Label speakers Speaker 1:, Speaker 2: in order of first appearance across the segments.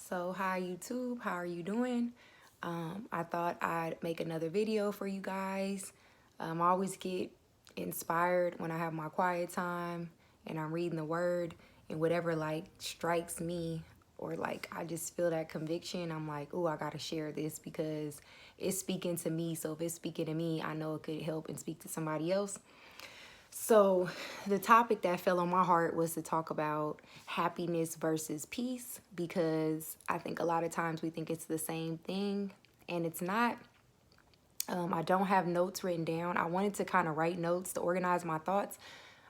Speaker 1: So hi YouTube, how are you doing? I thought I'd make another video for you guys. I always get inspired when I have my quiet time and I'm reading the word, and whatever like strikes me, or like I just feel that conviction, I'm like, oh, I gotta share this because it's speaking to me. So if it's speaking to me, I know it could help and speak to somebody else. So, the topic that fell on my heart was to talk about happiness versus peace, because I think a lot of times we think it's the same thing and it's not. I don't have notes written down. I wanted to kind of write notes to organize my thoughts,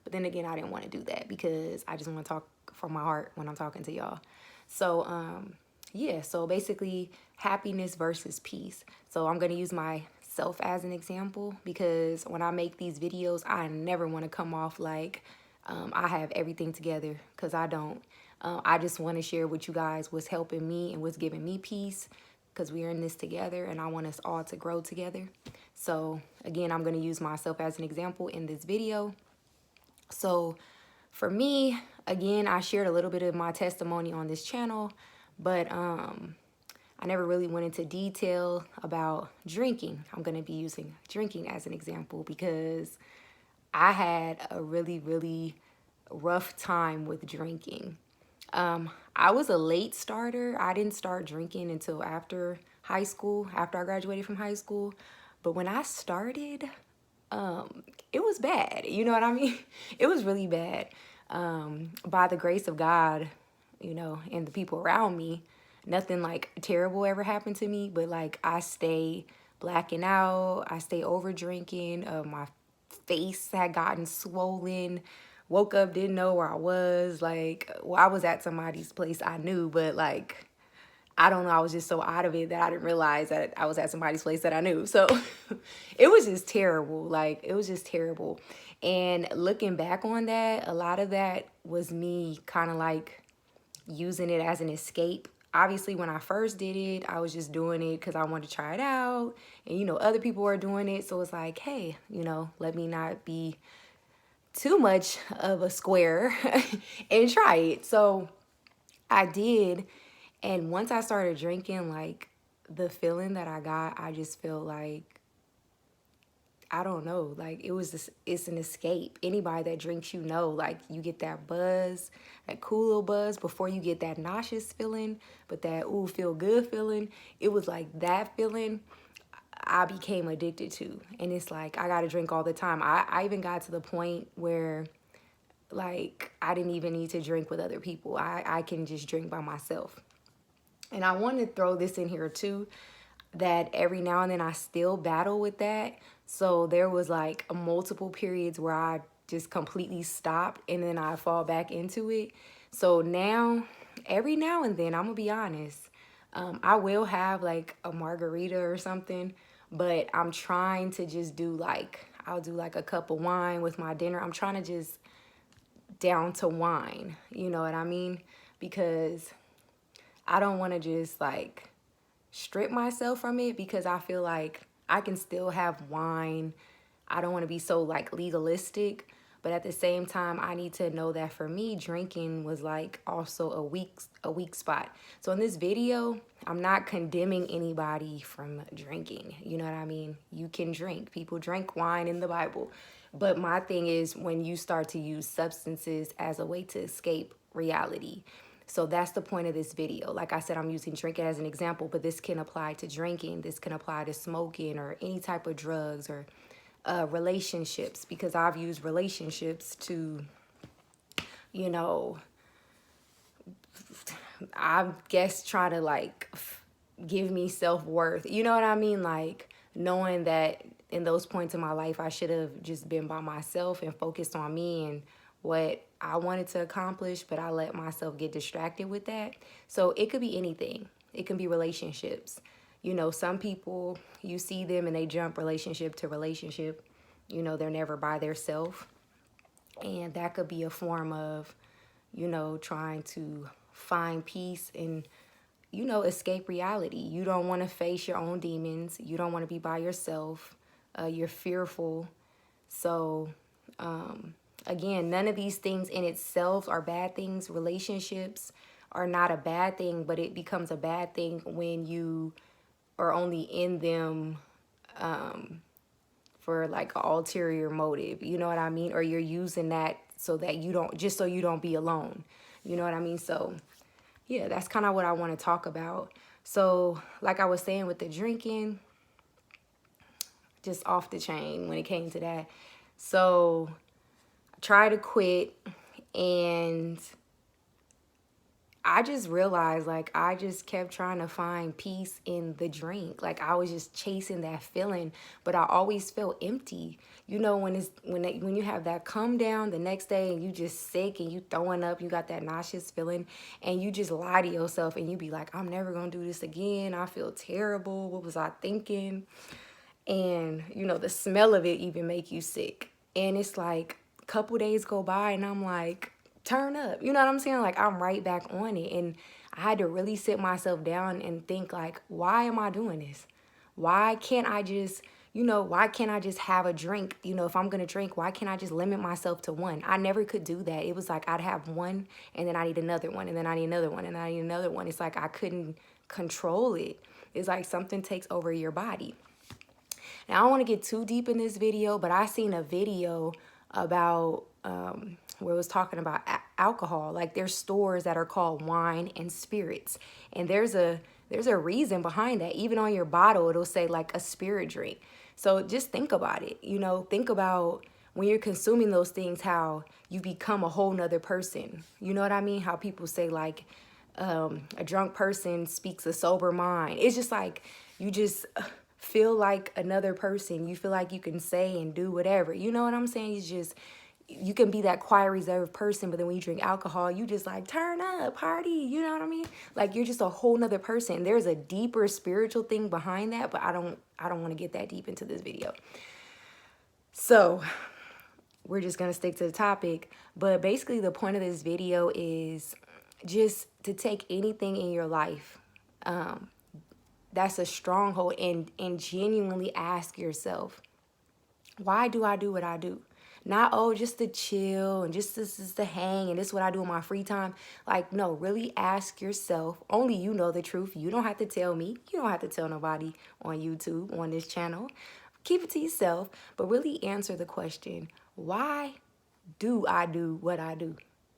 Speaker 1: but then again, I didn't want to do that because I just want to talk from my heart when I'm talking to y'all. So, yeah, so basically, happiness versus peace. So, I'm going to use myself as an example because when I make these videos, I never want to come off like I have everything together, because I don't. I just want to share with you guys what's helping me and what's giving me peace, because we are in this together and I want us all to grow together. So, again, I'm going to use myself as an example in this video. So, for me, again, I shared a little bit of my testimony on this channel, but I never really went into detail about drinking. I'm going to be using drinking as an example because I had a really, really rough time with drinking. I was a late starter. I didn't start drinking until after high school, after I graduated from high school. But when I started, it was bad. You know what I mean? It was really bad. By the grace of God, and the people around me, nothing like terrible ever happened to me. But like I stay blacking out, I stay over drinking. My face had gotten swollen. Woke up, didn't know where I was. Like, well, I was at somebody's place I knew, but like I don't know, I was just so out of it that I didn't realize that I was at somebody's place that I knew. So it was just terrible. Like, it was just terrible. And looking back on that, a lot of that was me kind of like using it as an escape. Obviously, when I first did it, I was just doing it because I wanted to try it out. And, other people were doing it. So it's like, hey, let me not be too much of a square and try it. So I did. And once I started drinking, like the feeling that I got, I just feel like, I don't know, like it's an escape. Anybody that drinks, like you get that buzz, that cool little buzz before you get that nauseous feeling, but that, ooh, feel good feeling. It was like that feeling I became addicted to. And it's like, I got to drink all the time. I even got to the point where like I didn't even need to drink with other people. I can just drink by myself. And I want to throw this in here too, that every now and then I still battle with that. So there was like multiple periods where I just completely stopped and then I fall back into it. So now, every now and then, I'm gonna be honest, I will have like a margarita or something, but I'm trying to just do like, I'll do like a cup of wine with my dinner. I'm trying to just down to wine, you know what I mean? Because I don't want to just like strip myself from it, because I feel like I can still have wine. I don't want to be so like legalistic, but at the same time I need to know that for me drinking was like also a weak spot. So in this video, I'm not condemning anybody from drinking. You know what I mean? You can drink. People drank wine in the Bible. But my thing is when you start to use substances as a way to escape reality. So that's the point of this video. Like I said, I'm using drinking as an example, but this can apply to drinking. This can apply to smoking or any type of drugs, or relationships, because I've used relationships to, you know, I guess try to like give me self-worth. You know what I mean? Like knowing that in those points in my life, I should have just been by myself and focused on me and what I wanted to accomplish, but I let myself get distracted with that. So it could be anything. It can be relationships. Some people, you see them and they jump relationship to relationship. They're never by their self. And that could be a form of, trying to find peace and, escape reality. You don't want to face your own demons. You don't want to be by yourself. You're fearful. So, again, none of these things in itself are bad things. Relationships are not a bad thing, but it becomes a bad thing when you are only in them for like an ulterior motive, you know what I mean? Or you're using that so that you don't, just so you don't be alone, you know what I mean? So yeah, that's kind of what I want to talk about. So like I was saying with the drinking, just off the chain when it came to that. So I tried to quit, and I just realized, like, I just kept trying to find peace in the drink. Like, I was just chasing that feeling, but I always felt empty. You know, when you have that come down the next day and you just sick and you throwing up, you got that nauseous feeling, and you just lie to yourself and you be like, I'm never gonna do this again. I feel terrible. What was I thinking? And you know, the smell of it even make you sick. And it's like a couple days go by and I'm like, turn up, you know what I'm saying? Like, I'm right back on it. And I had to really sit myself down and think, like, why am I doing this? Why can't I just, why can't I just have a drink? You know, if I'm gonna drink, why can't I just limit myself to one? I never could do that. It was like I'd have one and then I need another one and then I need another one and I need another one. It's like I couldn't control it. It's like something takes over your body. Now, I don't want to get too deep in this video, but I seen a video about where it was talking about alcohol. Like, there's stores that are called wine and spirits, and there's a reason behind that. Even on your bottle, it'll say like a spirit drink. So just think about it. Think about when you're consuming those things, how you become a whole nother person. You know what I mean? How people say, like, a drunk person speaks a sober mind. It's just like you just feel like another person. You feel like you can say and do whatever. You know what I'm saying? It's just, you can be that quiet, reserved person, but then when you drink alcohol, you just like turn up, party. You know what I mean? Like, you're just a whole nother person. There's a deeper spiritual thing behind that, but I don't want to get that deep into this video. So we're just going to stick to the topic. But basically the point of this video is just to take anything in your life that's a stronghold and genuinely ask yourself, why do I do what I do? Not, oh, just to chill and just this is to hang and this is what I do in my free time. Like, no, really ask yourself. Only you know the truth. You don't have to tell me. You don't have to tell nobody on YouTube, on this channel. Keep it to yourself, but really answer the question, why do I do what I do?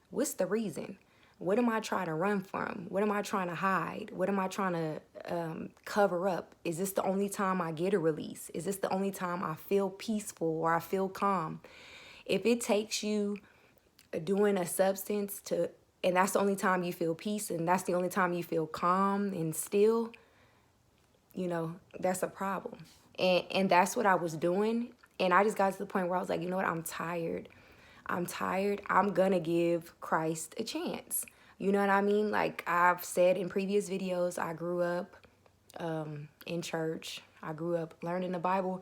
Speaker 1: What's the reason? What am I trying to run from? What am I trying to hide? What am I trying to cover up? Is this the only time I get a release? Is this the only time I feel peaceful or I feel calm? If it takes you doing a substance and that's the only time you feel peace and that's the only time you feel calm and still, that's a problem. And that's what I was doing. And I just got to the point where I was like, you know what? I'm tired. I'm gonna give Christ a chance. You know what I mean? Like I've said in previous videos, I grew up in church. I grew up learning the Bible,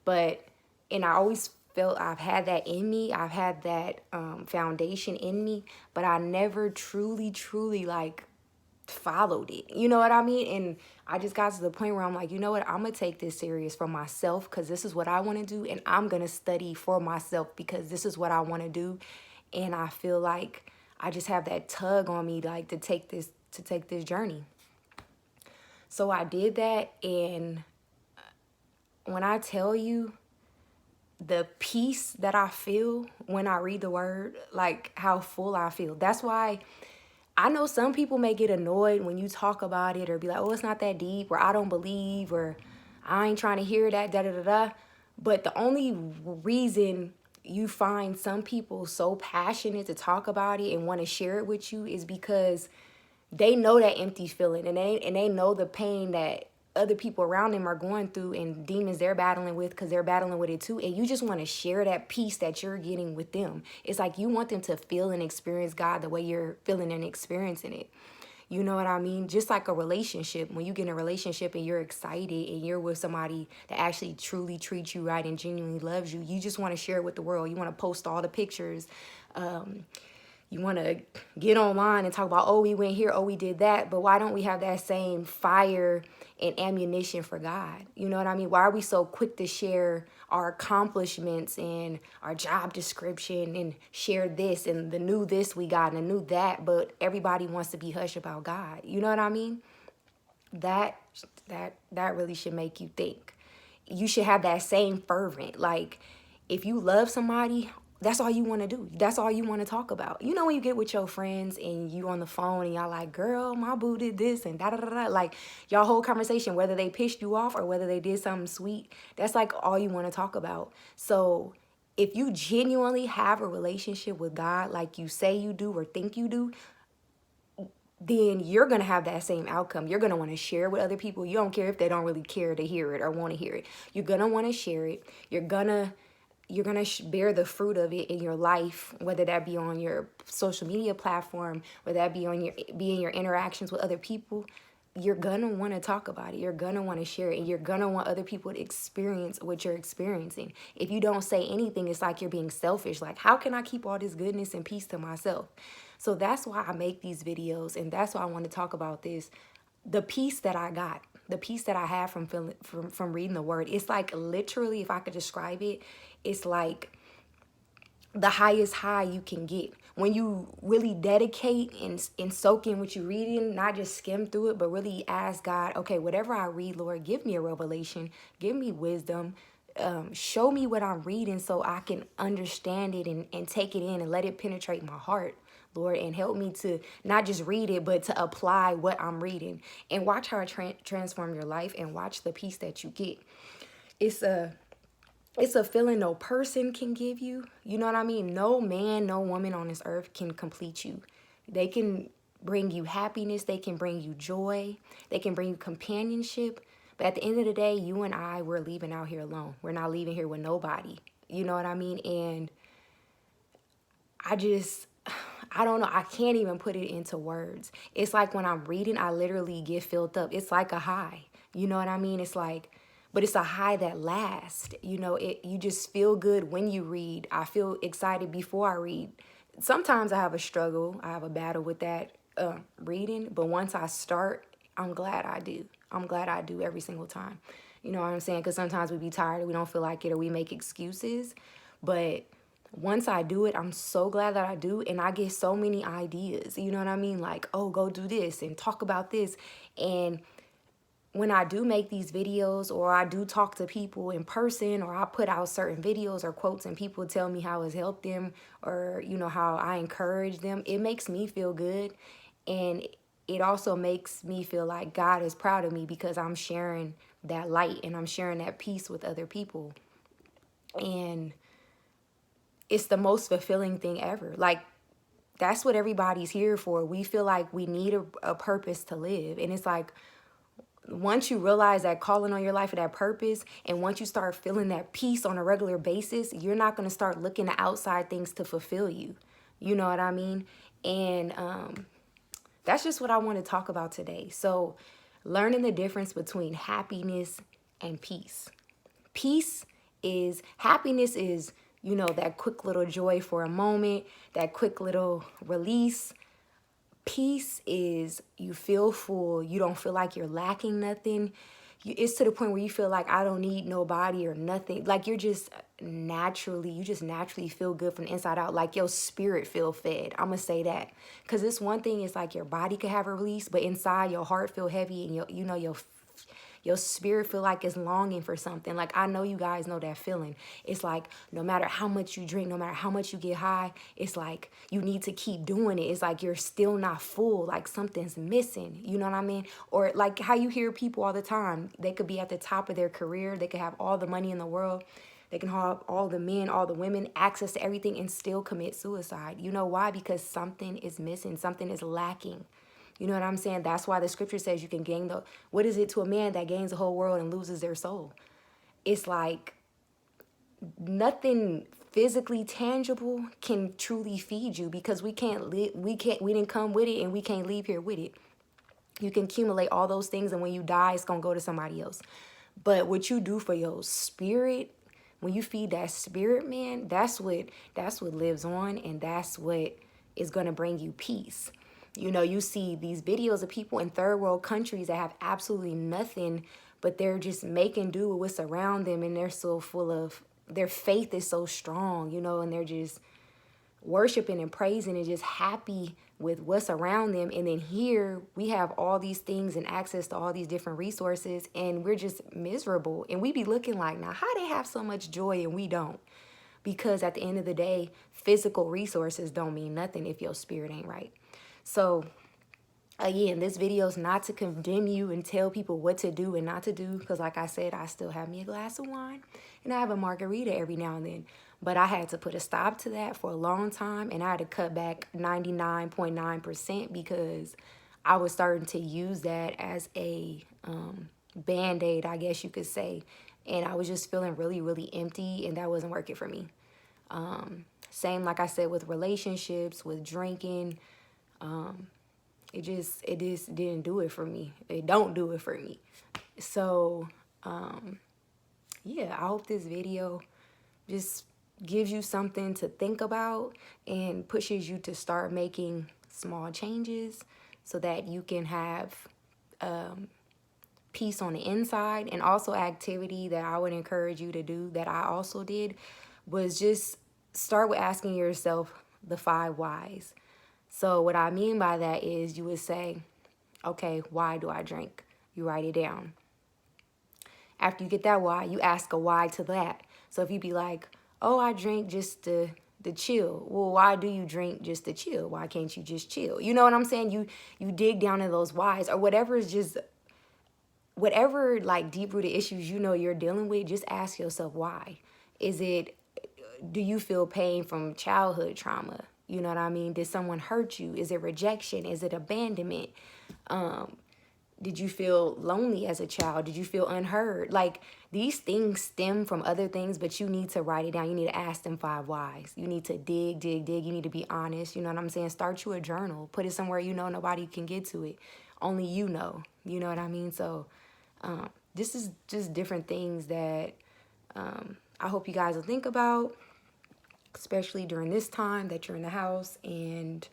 Speaker 1: and I always felt I've had that in me. I've had that foundation in me, but I never truly like followed it. You know what I mean? And I just got to the point where I'm like, you know what? I'm going to take this serious for myself because this is what I want to do. And I'm going to study for myself because this is what I want to do. And I feel like I just have that tug on me, like to take this journey. So I did that. And when I tell you the peace that I feel when I read the word, like how full I feel, that's why I know some people may get annoyed when you talk about it or be like, oh, it's not that deep, or I don't believe, or I ain't trying to hear that, da-da-da-da. But the only reason you find some people so passionate to talk about it and want to share it with you is because they know that empty feeling and they know the pain that other people around them are going through and demons they're battling with because they're battling with it too. And you just want to share that peace that you're getting with them. It's like you want them to feel and experience God the way you're feeling and experiencing it. You know what I mean? Just like a relationship. When you get in a relationship and you're excited and you're with somebody that actually truly treats you right and genuinely loves you, you just want to share it with the world. You want to post all the pictures. you want to get online and talk about, oh, we went here, oh, we did that. But why don't we have that same fire and ammunition for God? You know what I mean? Why are we so quick to share our accomplishments and our job description and share this and the new this we got and the new that, but everybody wants to be hush about God? You know what I mean? That really should make you think. You should have that same fervent. Like, if you love somebody, that's all you want to do. That's all you want to talk about. You know, when you get with your friends and you on the phone and y'all like, girl, my boo did this and da da da da. Like, y'all whole conversation, whether they pissed you off or whether they did something sweet, that's like all you want to talk about. So if you genuinely have a relationship with God like you say you do or think you do, then you're going to have that same outcome. You're going to want to share with other people. You don't care if they don't really care to hear it or want to hear it. You're going to want to share it. You're going to bear the fruit of it in your life, whether that be on your social media platform, whether that be in your interactions with other people. You're going to want to talk about it. You're going to want to share it, and you're going to want other people to experience what you're experiencing. If you don't say anything, it's like you're being selfish. Like, how can I keep all this goodness and peace to myself? So that's why I make these videos, and that's why I want to talk about this. The peace that I got, the peace that I have from reading the word, it's like literally, if I could describe it, it's like the highest high you can get. When you really dedicate and soak in what you're reading, not just skim through it, but really ask God, okay, whatever I read, Lord, give me a revelation, give me wisdom, show me what I'm reading so I can understand it and take it in and let it penetrate my heart, Lord, and help me to not just read it, but to apply what I'm reading. And watch how it transform your life, and watch the peace that you get. It's a feeling no person can give you. You know what I mean? No man, no woman on this earth can complete you. They can bring you happiness. They can bring you joy. They can bring you companionship. But at the end of the day, you and I, we're leaving out here alone. We're not leaving here with nobody. You know what I mean? And I don't know. I can't even put it into words. It's like when I'm reading, I literally get filled up. It's like a high. You know what I mean? It's like, but it's a high that lasts. You know, you just feel good when you read. I feel excited before I read. Sometimes I have a struggle. I have a battle with that reading. But once I start, I'm glad I do. I'm glad I do every single time. You know what I'm saying? Because sometimes we be tired or we don't feel like it or we make excuses. But once I do it, I'm so glad that I do. And I get so many ideas. You know what I mean? Like, oh, go do this and talk about this. And when I do make these videos, or I do talk to people in person, or I put out certain videos or quotes and people tell me how it's helped them, or, you know, how I encourage them, it makes me feel good. And it also makes me feel like God is proud of me because I'm sharing that light and I'm sharing that peace with other people. And it's the most fulfilling thing ever. Like, that's what everybody's here for. We feel like we need a purpose to live. And it's like, once you realize that calling on your life for that purpose, and once you start feeling that peace on a regular basis, you're not going to start looking at outside things to fulfill you. You know what I mean? And that's just what I want to talk about today. So, learning the difference between happiness and peace. Happiness is, you know, that quick little joy for a moment, that quick little release. Peace is you feel full. You don't feel like you're lacking nothing. It's to the point where you feel like I don't need nobody or nothing. Like you just naturally feel good from the inside out. Like your spirit feel fed. I'm going to say that. Because this one thing is like your body could have a release, but inside your heart feel heavy and your spirit feel like it's longing for something. Like, I know you guys know that feeling. It's like no matter how much you drink, no matter how much you get high, it's like you need to keep doing it. It's like you're still not full, like something's missing. You know what I mean? Or like how you hear people all the time. They could be at the top of their career. They could have all the money in the world. They can have all the men, all the women, access to everything, and still commit suicide. You know why? Because something is missing. Something is lacking. You know what I'm saying? That's why the scripture says you can gain what is it to a man that gains the whole world and loses their soul? It's like nothing physically tangible can truly feed you because we didn't come with it and we can't leave here with it. You can accumulate all those things and when you die, it's going to go to somebody else. But what you do for your spirit, when you feed that spirit, man, that's what lives on, and that's what is going to bring you peace. You know, you see these videos of people in third world countries that have absolutely nothing, but they're just making do with what's around them, and they're so full of, their faith is so strong, you know, and they're just worshiping and praising and just happy with what's around them. And then here we have all these things and access to all these different resources, and we're just miserable. And we be looking like, now how they have so much joy and we don't? Because at the end of the day, physical resources don't mean nothing if your spirit ain't right. So again, this video is not to condemn you and tell people what to do and not to do, because like I said, I still have me a glass of wine and I have a margarita every now and then. But I had to put a stop to that for a long time, and I had to cut back 99.9% because I was starting to use that as a band-aid, I guess you could say. And I was just feeling really, really empty, and that wasn't working for me. Same, like I said, with relationships, with drinking. It just didn't do it for me. It don't do it for me. So, yeah, I hope this video just gives you something to think about and pushes you to start making small changes so that you can have peace on the inside. And also, activity that I would encourage you to do that I also did was just start with asking yourself the 5 whys. So what I mean by that is you would say, okay, why do I drink? You write it down. After you get that why, you ask a why to that. So if you be like, oh, I drink just to chill. Well, why do you drink just to chill? Why can't you just chill? You know what I'm saying? You dig down in those whys, or whatever is just, whatever like deep-rooted issues you know you're dealing with, just ask yourself why. Is it, do you feel pain from childhood trauma? You know what I mean? Did someone hurt you? Is it rejection? Is it abandonment? Did you feel lonely as a child? Did you feel unheard? Like, these things stem from other things, but you need to write it down. You need to ask them 5 whys. You need to dig. You need to be honest. You know what I'm saying? Start you a journal. Put it somewhere you know nobody can get to it. Only you know. You know what I mean? So this is just different things that I hope you guys will think about, especially during this time that you're in the house and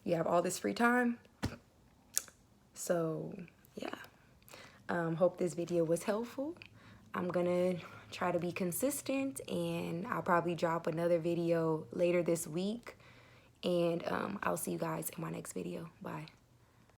Speaker 1: you have all this free time. So yeah, hope this video was helpful. I'm gonna try to be consistent, and I'll probably drop another video later this week, and I'll see you guys in my next video. Bye.